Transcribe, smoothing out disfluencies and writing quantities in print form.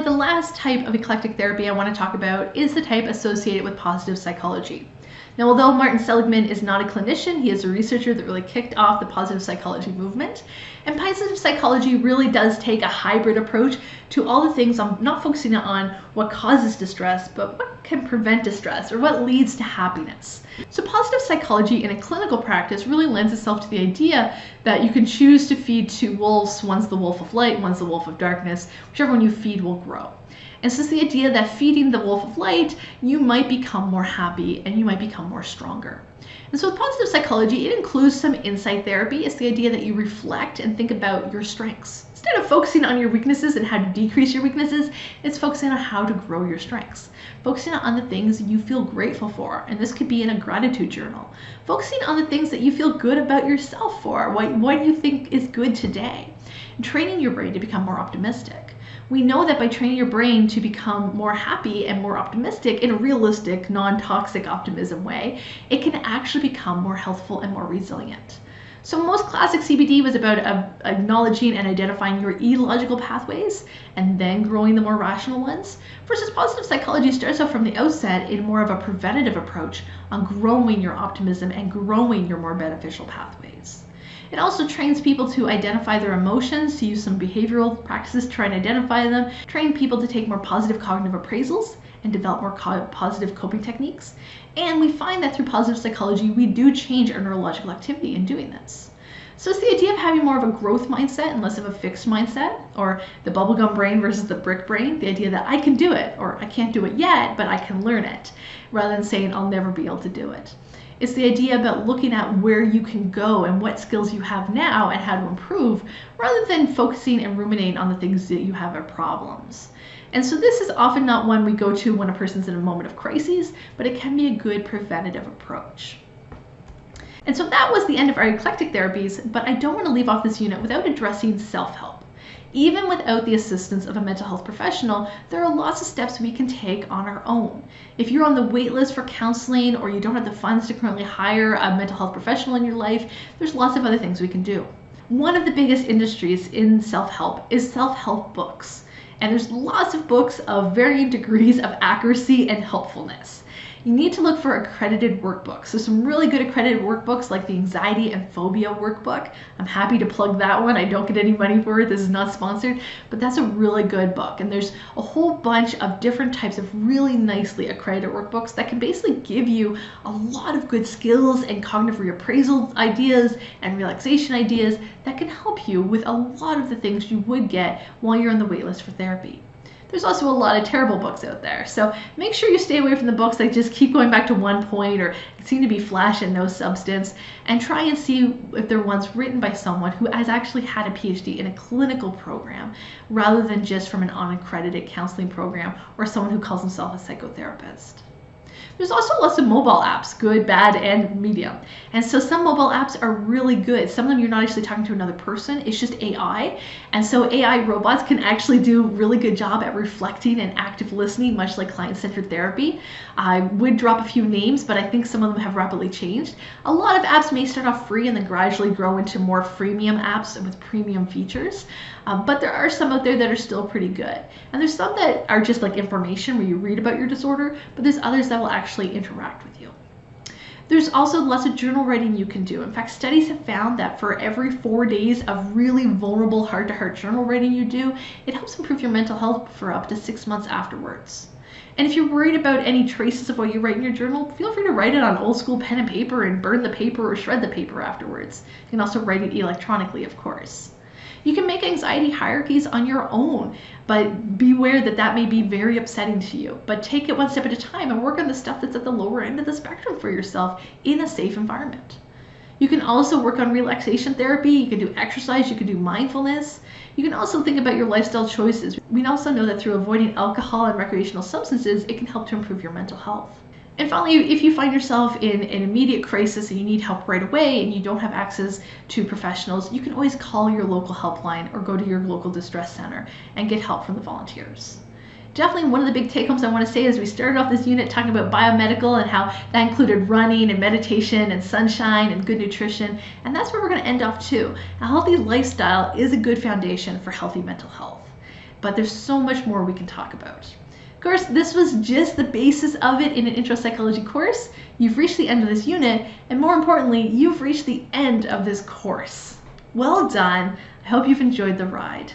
finally, the last type of eclectic therapy I want to talk about is the type associated with positive psychology. Now, although Martin Seligman is not a clinician, he is a researcher that really kicked off the positive psychology movement. And positive psychology really does take a hybrid approach to all the things. I'm not focusing on what causes distress, but what can prevent distress or what leads to happiness. So positive psychology in a clinical practice really lends itself to the idea that you can choose to feed two wolves. One's the wolf of light, one's the wolf of darkness. Whichever one you feed will grow. And so it's the idea that feeding the wolf of light, you might become more happy and you might become more stronger. And so with positive psychology, it includes some insight therapy. It's the idea that you reflect and think about your strengths. Instead of focusing on your weaknesses and how to decrease your weaknesses, it's focusing on how to grow your strengths. Focusing on the things you feel grateful for, and this could be in a gratitude journal. Focusing on the things that you feel good about yourself for, what you think is good today. And training your brain to become more optimistic. We know that by training your brain to become more happy and more optimistic in a realistic, non-toxic optimism way, it can actually become more healthful and more resilient. So most classic CBD was about acknowledging and identifying your illogical pathways and then growing the more rational ones, versus positive psychology starts out from the outset in more of a preventative approach on growing your optimism and growing your more beneficial pathways. It also trains people to identify their emotions, to use some behavioral practices to try and identify them, train people to take more positive cognitive appraisals and develop more positive coping techniques. And we find that through positive psychology, we do change our neurological activity in doing this. So it's the idea of having more of a growth mindset and less of a fixed mindset, or the bubblegum brain versus the brick brain, the idea that I can do it, or I can't do it yet, but I can learn it, rather than saying I'll never be able to do it. It's the idea about looking at where you can go and what skills you have now and how to improve, rather than focusing and ruminating on the things that you have as problems. And so this is often not one we go to when a person's in a moment of crises, but it can be a good preventative approach. And so that was the end of our eclectic therapies, but I don't want to leave off this unit without addressing self-help. Even without the assistance of a mental health professional, there are lots of steps we can take on our own. If you're on the wait list for counseling or you don't have the funds to currently hire a mental health professional in your life, there's lots of other things we can do. One of the biggest industries in self-help is self-help books. And there's lots of books of varying degrees of accuracy and helpfulness. You need to look for accredited workbooks. So some really good accredited workbooks like the Anxiety and Phobia workbook. I'm happy to plug that one. I don't get any money for it. This is not sponsored, but that's a really good book. And there's a whole bunch of different types of really nicely accredited workbooks that can basically give you a lot of good skills and cognitive reappraisal ideas and relaxation ideas that can help you with a lot of the things you would get while you're on the wait list for therapy. There's also a lot of terrible books out there, so make sure you stay away from the books that just keep going back to one point or seem to be flash and no substance, and try and see if they're ones written by someone who has actually had a PhD in a clinical program rather than just from an unaccredited counseling program or someone who calls himself a psychotherapist. There's also lots of mobile apps, good, bad, and medium. And so some mobile apps are really good. Some of them you're not actually talking to another person, it's just AI. And so AI robots can actually do a really good job at reflecting and active listening, much like client-centered therapy. I would drop a few names, but I think some of them have rapidly changed. A lot of apps may start off free and then gradually grow into more freemium apps with premium features. But there are some out there that are still pretty good. And there's some that are just like information where you read about your disorder, but there's others that will actually interact with you. There's also lots of journal writing you can do. In fact, studies have found that for every 4 days of really vulnerable heart-to-heart journal writing you do, it helps improve your mental health for up to 6 months afterwards. And if you're worried about any traces of what you write in your journal, feel free to write it on old school pen and paper and burn the paper or shred the paper afterwards. You can also write it electronically, of course. You can make anxiety hierarchies on your own, but beware that that may be very upsetting to you. But take it one step at a time and work on the stuff that's at the lower end of the spectrum for yourself in a safe environment. You can also work on relaxation therapy, you can do exercise, you can do mindfulness. You can also think about your lifestyle choices. We also know that through avoiding alcohol and recreational substances, it can help to improve your mental health. And finally, if you find yourself in an immediate crisis and you need help right away and you don't have access to professionals, you can always call your local helpline or go to your local distress center and get help from the volunteers. Definitely one of the big take-homes I want to say is we started off this unit talking about biomedical and how that included running and meditation and sunshine and good nutrition, and that's where we're going to end off too. A healthy lifestyle is a good foundation for healthy mental health. but there's so much more we can talk about. Of course, this was just the basis of it in an intro psychology course. You've reached the end of this unit, and more importantly, you've reached the end of this course. Well done. I hope you've enjoyed the ride.